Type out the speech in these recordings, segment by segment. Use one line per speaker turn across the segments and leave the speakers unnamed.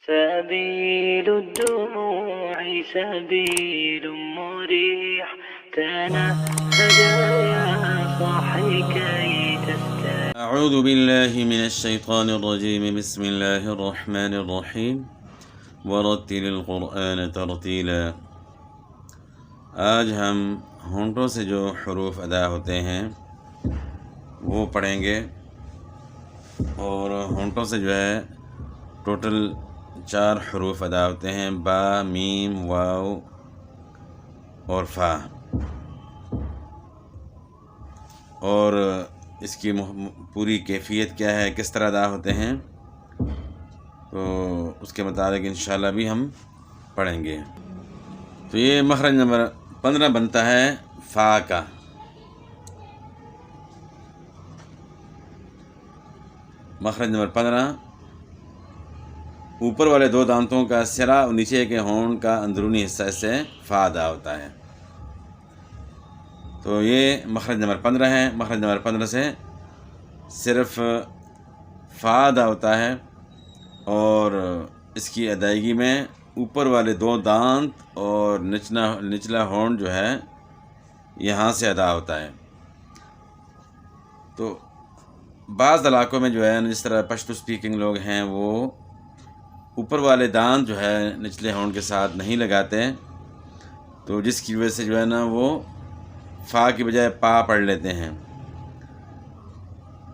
سبيل الدموع سبيل مريح تنهد يا صاحي كي تستريح.
أعوذ بالله من الشيطان الرجيم. بسم الله الرحمن الرحيم. ورتل القرآن ترتیلا. آج ہم ہونٹوں سے جو حروف ادا ہوتے ہیں وہ پڑھیں گے، اور ہونٹوں سے جو ہے ٹوٹل 4 حروف ادا ہوتے ہیں: با، میم، واو اور فا. اور اس کی پوری کیفیت کیا ہے، کس طرح ادا ہوتے ہیں، تو اس کے مطابق انشاءاللہ بھی ہم پڑھیں گے. تو یہ مخرج نمبر 15 بنتا ہے فا کا. مخرج نمبر 15 اوپر والے 2 دانتوں کا سرا اور نیچے کے ہونٹ کا اندرونی حصہ سے فا ادا ہوتا ہے. تو یہ مخرج نمبر 15 ہے. مخرج نمبر 15 سے صرف فا ادا ہوتا ہے، اور اس کی ادائیگی میں اوپر والے 2 دانت اور نچلا ہونٹ جو ہے یہاں سے ادا ہوتا ہے. تو بعض علاقوں میں جو ہے جس طرح پشتو اسپیکنگ لوگ ہیں وہ اوپر والے دانت جو ہے نچلے ہونٹ کے ساتھ نہیں لگاتے، تو جس کی وجہ سے جو ہے نا وہ فا کی بجائے پا پڑھ لیتے ہیں.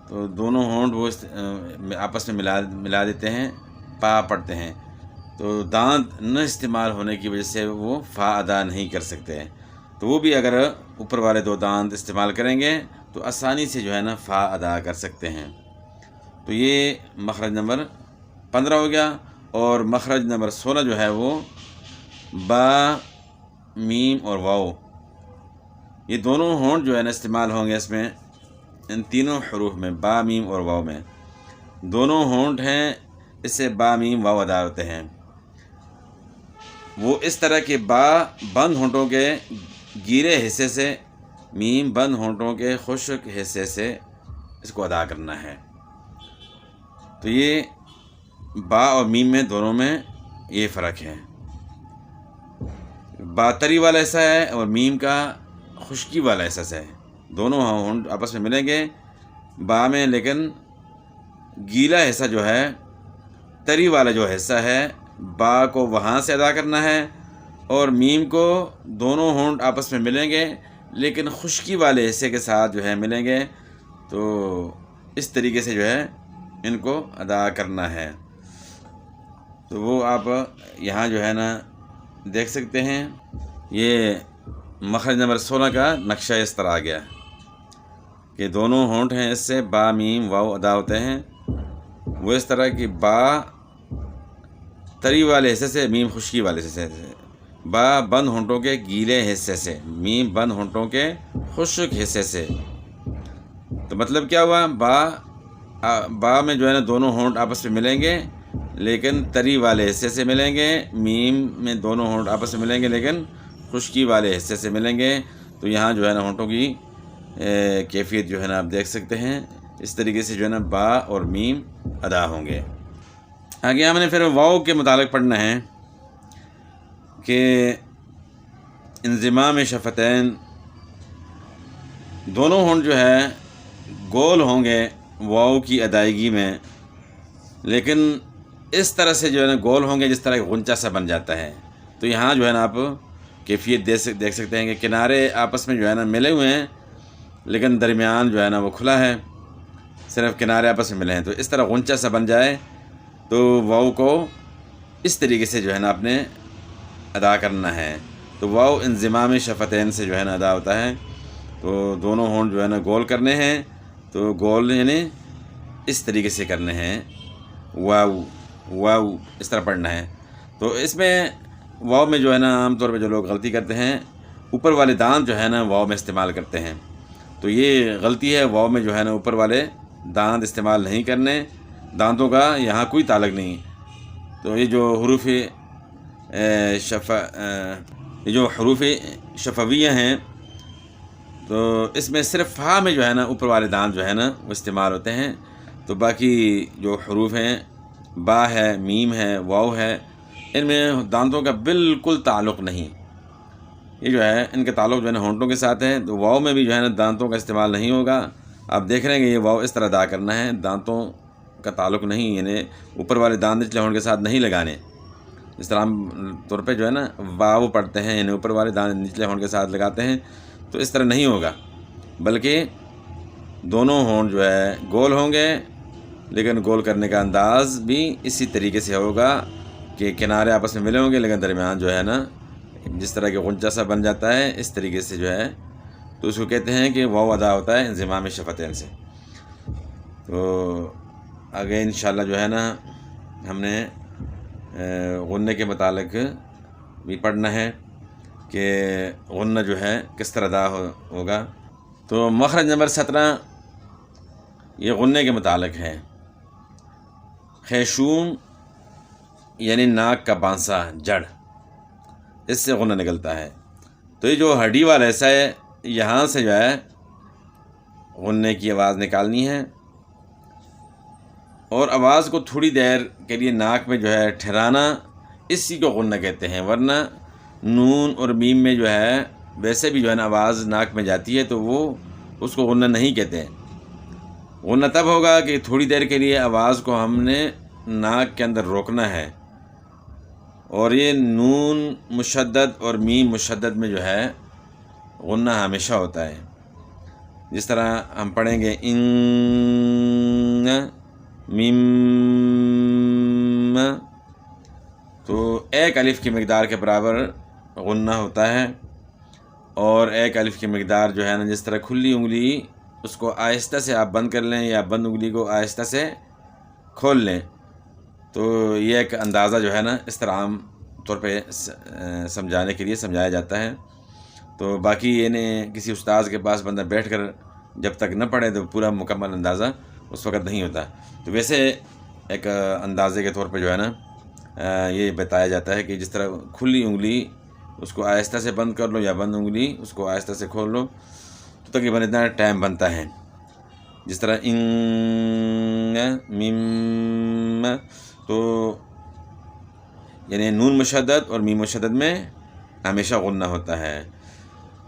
تو دونوں ہونٹ وہ آپس میں ملا دیتے ہیں، پا پڑھتے ہیں. تو دانت نہ استعمال ہونے کی وجہ سے وہ فا ادا نہیں کر سکتے. تو وہ بھی اگر اوپر والے 2 دانت استعمال کریں گے تو آسانی سے جو ہے نا فا ادا کر سکتے ہیں. تو یہ مخرج نمبر 15 ہو گیا. اور مخرج نمبر 16 جو ہے وہ با، میم اور واو، یہ دونوں ہونٹ جو ہے نا استعمال ہوں گے اس میں، ان تینوں حروف میں، با، میم اور واو میں. دونوں ہونٹ ہیں، اس سے با، میم، واو ادا ہوتے ہیں. وہ اس طرح کہ با بند ہونٹوں کے گیرے حصے سے، میم بند ہونٹوں کے خشک حصے سے اس کو ادا کرنا ہے. تو یہ با اور میم میں دونوں میں یہ فرق ہے. با تری والا حصہ ہے اور میم کا خشکی والا حصہ ہے. دونوں ہونٹ آپس میں ملیں گے با میں، لیکن گیلا حصہ جو ہے، تری والا جو حصہ ہے، با کو وہاں سے ادا کرنا ہے، اور میم کو دونوں ہونٹ آپس میں ملیں گے لیکن خشکی والے حصے کے ساتھ جو ہے ملیں گے. تو اس طریقے سے جو ہے ان کو ادا کرنا ہے. تو وہ آپ یہاں جو ہے نا دیکھ سکتے ہیں. یہ مخرج نمبر 16 کا نقشہ اس طرح آ گیا کہ دونوں ہونٹ ہیں، اس سے با، میم، واو ادا ہوتے ہیں. وہ اس طرح کہ با تری والے حصے سے، میم خشکی والے حصے سے، با بند ہونٹوں کے گیلے حصے سے، میم بند ہونٹوں کے خشک حصے سے. تو مطلب کیا ہوا، با میں جو ہے نا دونوں ہونٹ آپس میں ملیں گے لیکن تری والے حصے سے ملیں گے. میم میں دونوں ہونٹ آپس میں ملیں گے لیکن خشکی والے حصے سے ملیں گے. تو یہاں جو ہے نا ہونٹوں کی کیفیت جو ہے نا آپ دیکھ سکتے ہیں. اس طریقے سے جو ہے نا با اور میم ادا ہوں گے. آگے ہم نے پھر واو کے متعلق پڑھنا ہے کہ انضمام شفتین، دونوں ہونٹ جو ہے گول ہوں گے واو کی ادائیگی میں، لیکن اس طرح سے جو ہے نا گول ہوں گے جس طرح غنچہ سا بن جاتا ہے. تو یہاں جو ہے نا آپ کیفیت دیکھ سکتے ہیں کہ کنارے آپس میں جو ہے نا ملے ہوئے ہیں لیکن درمیان جو ہے نا وہ کھلا ہے، صرف کنارے آپس میں ملے ہیں. تو اس طرح غنچہ سا بن جائے تو واو کو اس طریقے سے جو ہے نا آپ نے ادا کرنا ہے. تو واو انضمام شفتین سے جو ہے نا ادا ہوتا ہے. تو دونوں ہونٹ جو ہے نا گول کرنے ہیں، تو گول یعنی اس طریقے سے کرنے ہیں، واو واو اس طرح پڑھنا ہے. تو اس میں واو میں جو ہے نا عام طور پہ جو لوگ غلطی کرتے ہیں، اوپر والے دانت جو ہے نا واو میں استعمال کرتے ہیں. تو یہ غلطی ہے. واو میں جو ہے نا اوپر والے دانت استعمال نہیں کرنے، دانتوں کا یہاں کوئی تعلق نہیں. تو یہ جو حروف شفویہ ہیں، تو اس میں صرف فا میں جو ہے نا اوپر والے دانت جو ہے نا وہ استعمال ہوتے ہیں. تو باقی جو حروف ہیں با ہے، میم ہے، واو ہے، ان میں دانتوں کا بالکل تعلق نہیں. یہ جو ہے ان کا تعلق جو ہے نا ہونٹوں کے ساتھ ہے. تو واو میں بھی جو ہے نا دانتوں کا استعمال نہیں ہوگا. آپ دیکھ رہے ہیں کہ یہ واو اس طرح ادا کرنا ہے، دانتوں کا تعلق نہیں، یعنی اوپر والے دانت نچلے ہونٹ کے ساتھ نہیں لگانے. اس طرح عام طور پہ جو ہے نا واو پڑھتے ہیں، یعنی اوپر والے دانت نچلے ہونٹ کے ساتھ لگاتے ہیں، تو اس طرح نہیں ہوگا، بلکہ دونوں ہونٹ جو ہے گول ہوں گے، لیکن گول کرنے کا انداز بھی اسی طریقے سے ہوگا کہ کنارے آپس میں ملے ہوں گے، لیکن درمیان جو ہے نا جس طرح کہ غنچہ سا بن جاتا ہے اس طریقے سے جو ہے، تو اس کو کہتے ہیں کہ واو ادا ہوتا ہے انضمام شفتین سے. تو آگے انشاءاللہ جو ہے نا ہم نے غنّے کے متعلق بھی پڑھنا ہے کہ غنّہ جو ہے کس طرح ادا ہوگا. تو مخرج نمبر 17 یہ غنّے کے متعلق ہے. خیشوم یعنی ناک کا بانسا، جڑ، اس سے غنّہ نکلتا ہے. تو یہ جو ہڈی والا حصہ ہے، یہاں سے جو ہے غنّے کی آواز نکالنی ہے، اور آواز کو تھوڑی دیر کے لیے ناک میں جو ہے ٹھہرانا، اسی کو غنّہ کہتے ہیں. ورنہ نون اور میم میں جو ہے ویسے بھی جو ہے نا آواز ناک میں جاتی ہے، تو وہ اس کو غنّہ نہیں کہتے. غنّہ تب ہوگا کہ تھوڑی دیر کے لیے آواز کو ہم نے ناک کے اندر روکنا ہے، اور یہ نون مشدد اور میم مشدد میں جو ہے غنّہ ہمیشہ ہوتا ہے. جس طرح ہم پڑھیں گے ان میم، تو ایک الف کی مقدار کے برابر غنّہ ہوتا ہے، اور ایک الف کی مقدار جو ہے نا جس طرح کھلی انگلی اس کو آہستہ سے آپ بند کر لیں یا بند انگلی کو آہستہ سے کھول لیں، تو یہ ایک اندازہ جو ہے نا اس طرح عام طور پہ سمجھانے کے لیے سمجھایا جاتا ہے. تو باقی یعنی کسی استاذ کے پاس بندہ بیٹھ کر جب تک نہ پڑھے تو پورا مکمل اندازہ اس وقت نہیں ہوتا. تو ویسے ایک اندازے کے طور پہ جو ہے نا یہ بتایا جاتا ہے کہ جس طرح کھلی انگلی اس کو آہستہ سے بند کر لو یا بند انگلی اس کو آہستہ سے کھول لو، تو تقریباً اتنا ٹائم بنتا ہے. جس طرح ان میم، تو یعنی نون مشدد اور میم مشدد میں ہمیشہ غنّہ ہوتا ہے.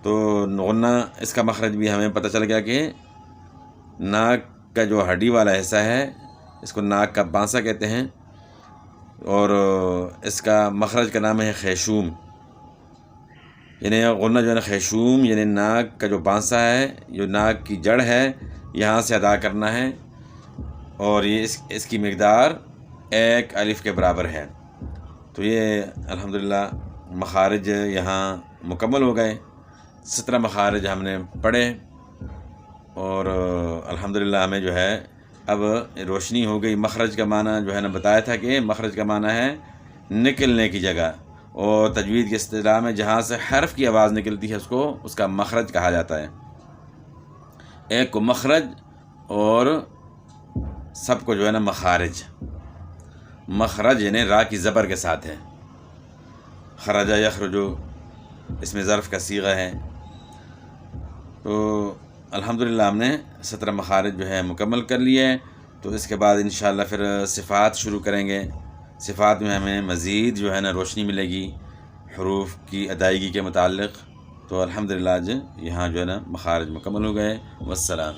تو غنّہ اس کا مخرج بھی ہمیں پتہ چل گیا کہ ناک کا جو ہڈی والا حصہ ہے اس کو ناک کا بانسا کہتے ہیں، اور اس کا مخرج کا نام ہے خیشوم. یعنی غنّہ جو ہے نا خیشوم یعنی ناک کا جو بانسا ہے، جو ناک کی جڑ ہے، یہاں سے ادا کرنا ہے، اور یہ اس کی مقدار ایک الف کے برابر ہے. تو یہ الحمدللہ مخارج یہاں مکمل ہو گئے. 17 مخارج ہم نے پڑھے، اور الحمدللہ ہمیں جو ہے اب روشنی ہو گئی. مخرج کا معنی جو ہے نا بتایا تھا کہ مخرج کا معنی ہے نکلنے کی جگہ، اور تجوید کی اصطلاح میں جہاں سے حرف کی آواز نکلتی ہے اس کا مخرج کہا جاتا ہے. ایک کو مخرج اور سب کو جو ہے نا مخارج. مخرج یعنی را کی زبر کے ساتھ ہے. خرجہ یخرجو اس میں ظرف کا صیغہ ہے. تو الحمدللہ ہم نے 17 مخارج جو ہے مکمل کر لیے. تو اس کے بعد انشاءاللہ پھر صفات شروع کریں گے. صفات میں ہمیں مزید جو ہے نا روشنی ملے گی حروف کی ادائیگی کے متعلق. تو الحمدللہ آج یہاں جو ہے نا مخارج مکمل ہو گئے. والسلام.